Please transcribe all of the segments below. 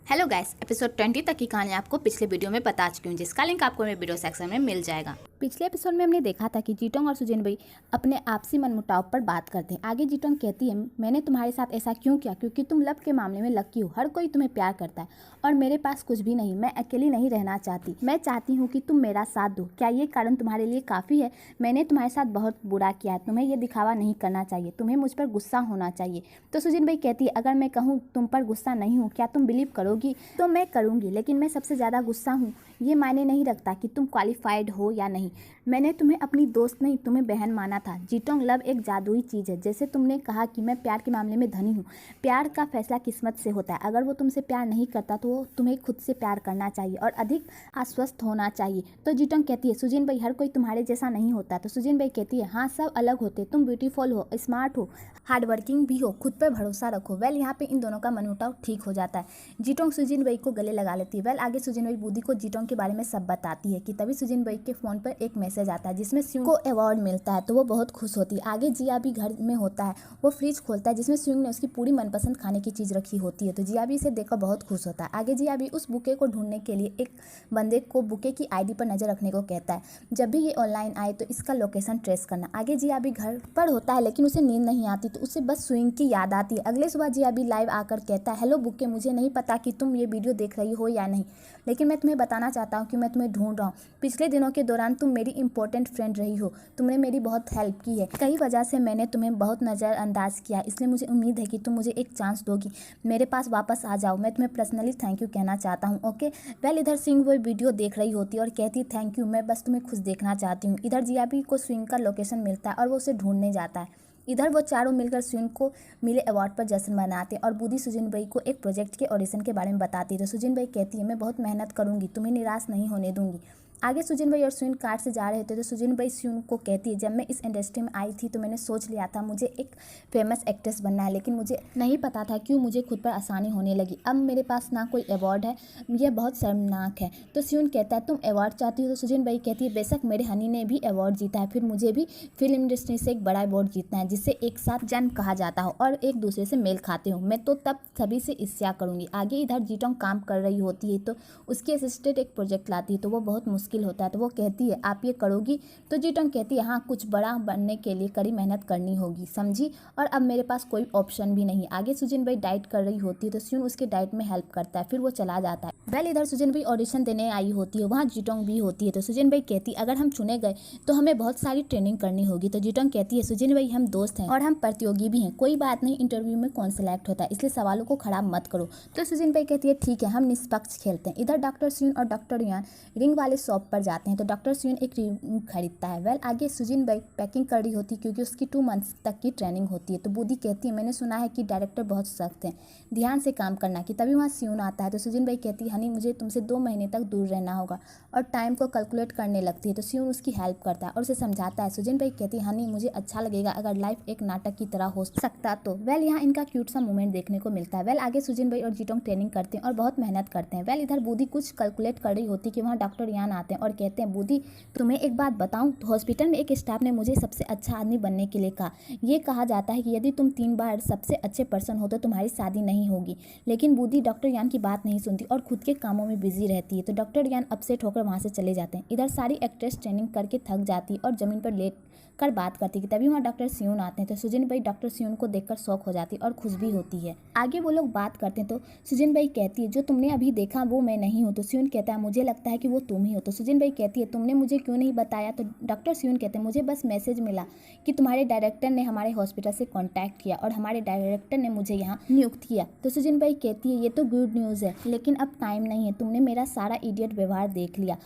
Hello guys, episode 20 तक की कहानी आपको पिछले वीडियो में बता चुकी हूँ, जिसका लिंक आपको मेरे वीडियो सेक्शन में मिल जाएगा। पिछले एपिसोड में हमने देखा था कि जीटोंग और सुजन भाई अपने आपसी मनमुटाव पर बात करते हैं। आगे जीटोंग कहती है, मैंने तुम्हारे साथ ऐसा क्यों किया, क्योंकि तुम लव के मामले में लकी हो, हर कोई तुम्हें प्यार करता है और मेरे पास कुछ भी नहीं। मैं अकेली नहीं रहना चाहती, मैं चाहती हूँ कि तुम मेरा साथ दो। क्या ये कारण तुम्हारे लिए काफ़ी है? मैंने तुम्हारे साथ बहुत बुरा किया है, तुम्हें ये दिखावा नहीं करना चाहिए, तुम्हें मुझ पर गुस्सा होना चाहिए। तो सुजन भाई कहती है, अगर मैं कहूँ तुम पर गुस्सा नहीं हूँ, क्या तुम बिलीव करोगी? तो मैं करूँगी, लेकिन मैं सबसे ज़्यादा गुस्सा हूँ। ये मायने नहीं रखता कि तुम क्वालिफाइड हो या नहीं। मैंने तुम्हें अपनी दोस्त नहीं, तुम्हें बहन माना था। जीटोंग, लव एक जादुई चीज़ है। जैसे तुमने कहा कि मैं प्यार के मामले में धनी हूँ, प्यार का फैसला किस्मत से होता है। अगर वो तुमसे प्यार नहीं करता तो तुम्हें खुद से प्यार करना चाहिए और अधिक आश्वस्त होना चाहिए। तो जीटोंग कहती है, सुजन भाई, हर कोई तुम्हारे जैसा नहीं होता। तो सुजन भाई कहती है, हाँ, सब अलग होते। तुम ब्यूटीफुल हो, स्मार्ट हो, हार्डवर्किंग भी हो, खुद पर भरोसा रखो। वेल, यहाँ पे इन दोनों का मनमुटाव ठीक हो जाता है। जीटोंग सुजन भाई को गले लगा लेती है। वेल, आगे सुजन भाई बूदी को जीटोंग के बारे में सब बताती है कि तभी सुजन भाई के फोन पर एक मैसेज आता है जिसमें स्विंग को अवार्ड मिलता है। तो वो बहुत खुश होती है। आगे जिया भी घर में होता है, वो फ्रिज खोलता है जिसमें स्विंग ने उसकी पूरी मनपसंद खाने की चीज़ रखी होती है। तो जिया भी इसे देखकर बहुत खुश होता है। आगे जिया भी उस बुके को ढूंढने के लिए एक बंदे को बुके की आईडी पर नजर रखने को कहता है। जब भी ये ऑनलाइन आए तो इसका लोकेशन ट्रेस करना। आगे जिया भी घर पर होता है, लेकिन उसे नींद नहीं आती, तो उसे बस स्विंग की याद आती है। अगले सुबह जिया भी लाइव आकर कहता है, हेलो बुके, मुझे नहीं पता कि तुम ये वीडियो देख रही हो या नहीं, लेकिन मैं तुम्हें बताना चाहता हूँ कि मैं तुम्हें ढूंढ रहा हूँ। पिछले दिनों के दौरान तुम मेरी इंपॉर्टेंट फ्रेंड रही हो, तुमने मेरी बहुत हेल्प की है। कई वजह से मैंने तुम्हें बहुत नज़रअंदाज किया, इसलिए मुझे उम्मीद है कि तुम मुझे एक चांस दोगी। मेरे पास वापस आ जाओ, मैं तुम्हें पर्सनली थैंक यू कहना चाहता हूँ, ओके? वेल, इधर स्विंग वो वीडियो देख रही होती है और कहती है, थैंक यू, मैं बस तुम्हें खुश देखना चाहती हूँ। इधर जियाबी को स्विंग का लोकेशन मिलता है और वो उसे ढूंढने जाता है। इधर वो चारों मिलकर स्विंग को मिले अवार्ड पर जश्न मनाते हैं और बूदी सुजन भाई को एक प्रोजेक्ट के ऑडिशन के बारे में बताती है। तो सुजन भाई कहती है, मैं बहुत मेहनत करूंगी, तुम्हें निराश नहीं होने दूंगी। आगे सुजन भाई और स्विन कार से जा रहे थे तो सुजन भाई स्विन को कहती है, जब मैं इस इंडस्ट्री में आई थी तो मैंने सोच लिया था मुझे एक फेमस एक्ट्रेस बनना है, लेकिन मुझे नहीं पता था क्यों मुझे खुद पर आसानी होने लगी। अब मेरे पास ना कोई अवार्ड है, यह बहुत शर्मनाक है। तो स्विन कहता है, तुम अवार्ड चाहती हो? तो सुजन भाई कहती है, बेशक, मेरे हनी ने भी अवार्ड जीता है, फिर मुझे भी फिल्म इंडस्ट्री से एक बड़ा अवार्ड जीतना है जिससे एक साथ जन्म कहा जाता हो और एक दूसरे से मेल खाते हो। मैं तो तब सभी से ईर्ष्या करूंगी। आगे इधर जीटोंग काम कर रही होती है तो उसकी असिस्टेंट एक प्रोजेक्ट लाती है, तो वो बहुत मुश्किल होता है। तो वो कहती है, आप ये करोगी? तो जीटोंग कहती है, हाँ, कुछ बड़ा बनने के लिए कड़ी मेहनत करनी होगी, समझी? और अब मेरे पास कोई ऑप्शन भी नहीं। आगे सुजन भाई डाइट कर रही होती है तो स्यून उसके डाइट में हेल्प करता है, फिर वो चला जाता है। वेल, इधर सुजन भाई ऑडिशन देने आई होती है, वहाँ जीटोंग भी होती है। तो सुजन भाई कहती है, अगर हम चुने गए तो हमें बहुत सारी ट्रेनिंग करनी होगी। तो जीटोंग कहती है, सुजन भाई, हम दोस्त हैं और हम प्रतियोगी भी हैं, कोई बात नहीं, इंटरव्यू में कौन सेलेक्ट होता है, इसलिए सवालों को खराब मत करो। तो सुजन भाई कहती है, ठीक है, हम निष्पक्ष खेलते हैं। इधर डॉक्टर स्यून और डॉक्टर यान रिंग वाले शॉप पर जाते हैं तो डॉक्टर स्यून एक रिंग खरीदता है। वेल, आगे सुजन भाई पैकिंग कर रही होती है क्योंकि उसकी 2 मंथ्स तक की ट्रेनिंग होती है। तो बूदी कहती है, मैंने सुना है कि डायरेक्टर बहुत सख्त हैं, ध्यान से काम करना। कि तभी वहाँ स्यून आता है तो सुजन भाई कहती है, हनी, मुझे तुमसे 2 महीने तक दूर रहना होगा, और टाइम को कैलकुलेट करने लगती है। तो स्यून उसकी हेल्प करता है और उसे समझाता है। सुजन भाई कहती है, हनी, मुझे अच्छा लगेगा अगर लाइफ एक नाटक की तरह हो सकता तो। वेल, यहाँ इनका क्यूट सा मोमेंट देखने को मिलता है। वेल, आगे सुजन भाई और जीटोंग ट्रेनिंग करते हैं और बहुत मेहनत करते हैं। वेल, इधर बूदी कुछ कैलकुलेट कर रही होती है कि वहाँ डॉक्टर यान आते हैं और कहते हैं, बूदी, तुम्हें एक बात बताऊं, तो हॉस्पिटल में एक स्टाफ ने मुझे सबसे अच्छा आदमी बनने के लिए कहा। ये कहा जाता है कि यदि तुम 3 बार सबसे अच्छे पर्सन हो तो तुम्हारी शादी नहीं होगी। लेकिन बूदी डॉक्टर यान की बात नहीं सुनती और खुद के कामों में बिजी रहती है। तो डॉक्टर यान अपसेट होकर वहाँ से चले जाते हैं। इधर सारी एक्ट्रेस ट्रेनिंग करके थक जाती है और जमीन पर लेट कर बात करती है। तभी वहाँ डॉक्टर स्यून आते हैं तो सुजन भाई डॉक्टर स्यून को देखकर शौक हो जाती है और खुश भी होती है। आगे वो लोग बात करते हैं तो सुजन भाई कहती है, जो तुमने अभी देखा वो मैं नहीं हूँ। तो स्यून कहता है, मुझे लगता है कि वो तुम ही हो। तो सुजन भाई कहती है, तुमने मुझे क्यों नहीं बताया? तो डॉक्टर स्यून कहते हैं, मुझे बस मैसेज मिला कि तुम्हारे डायरेक्टर ने हमारे हॉस्पिटल से कांटेक्ट किया और हमारे डायरेक्टर ने मुझे यहाँ नियुक्त किया। तो सुजन भाई कहती है, ये तो गुड न्यूज़ है, लेकिन अब टाइम नहीं है, तुमने मेरा सारा इडियट व्यवहार देख लिया,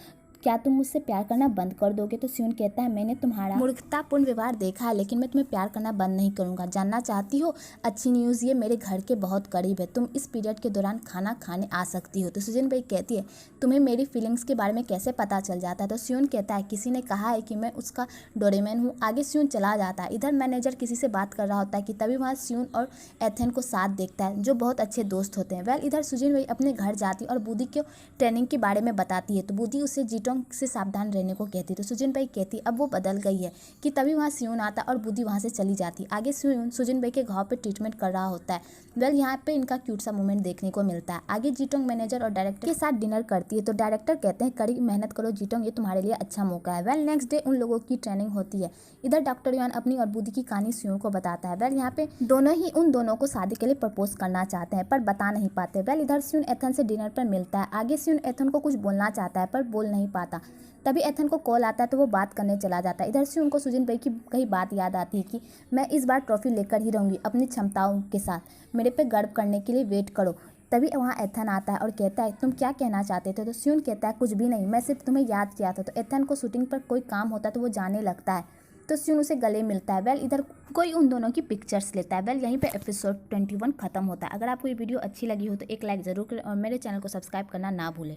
क्या तुम मुझसे प्यार करना बंद कर दोगे? तो स्यून कहता है, मैंने तुम्हारा मूर्खतापूर्ण व्यवहार देखा है, लेकिन मैं तुम्हें प्यार करना बंद नहीं करूंगा। जानना चाहती हो? अच्छी न्यूज़, ये मेरे घर के बहुत करीब है, तुम इस पीरियड के दौरान खाना खाने आ सकती हो। तो सुजन भाई कहती है, तुम्हें मेरी फीलिंग्स के बारे में कैसे पता चल जाता है? तो स्यून कहता है, किसी ने कहा है कि मैं उसका डोरेमन हूँ। आगे स्यून चला जाता है। इधर मैनेजर किसी से बात कर रहा होता है कि तभी वहाँ स्यून और एथेन को साथ देखता है, जो बहुत अच्छे दोस्त होते हैं। वेल, इधर सुजन भाई अपने घर जाती है और बूदी को ट्रेनिंग के बारे में बताती है। तो बूदी उससे जीटोंग जीटोंग से सावधान रहने को कहती। तो सुजिन भाई कहती अब वो बदल गई है कि तभी वहाँ सियोन आता और बुद्धि वहाँ से चली जाती। आगे सियोन सुजिन भाई के घाव पे ट्रीटमेंट कर रहा होता है। वेल यहाँ पे इनका क्यूट सा मोमेंट देखने को मिलता है। आगे जीटोंग मैनेजर और डायरेक्टर के साथ डिनर करती है। तो डायरेक्टर कहते हैं कड़ी मेहनत करो जीटोंग, ये तुम्हारे लिए अच्छा मौका है। वेल नेक्स्ट डे उन लोगों की ट्रेनिंग होती है। इधर डॉक्टर युआन अपनी और बुद्धि की कहानी सियोन को बताता है। वेल यहाँ पे दोनों ही उन दोनों को शादी के लिए प्रपोज करना चाहते हैं पर बता नहीं पाते। वेल इधर सियोन एथन से डिनर पर मिलता है। आगे सियोन एथन को कुछ बोलना चाहता है पर बोल नहीं पाता। तभी एथन को कॉल आता है तो वो बात करने चला जाता है। इधर से उनको सुजिन भाई की कई बात याद आती है कि मैं इस बार ट्रॉफी लेकर ही रहूँगी अपनी क्षमताओं के साथ, मेरे पे गर्व करने के लिए वेट करो। तभी वहाँ एथन आता है और कहता है तुम क्या कहना चाहते थे। तो सियोन कहता है कुछ भी नहीं, मैं सिर्फ तुम्हें याद किया था। तो एथन को शूटिंग पर कोई काम होता है तो वो जाने लगता है। तो सियोन उसे गले मिलता है। वेल इधर कोई उन दोनों की पिक्चर्स लेता है। वेल यहीं पे एपिसोड 21 खत्म होता है। अगर आपको ये वीडियो अच्छी लगी हो तो एक लाइक ज़रूर करें और मेरे चैनल को सब्सक्राइब करना ना भूलें।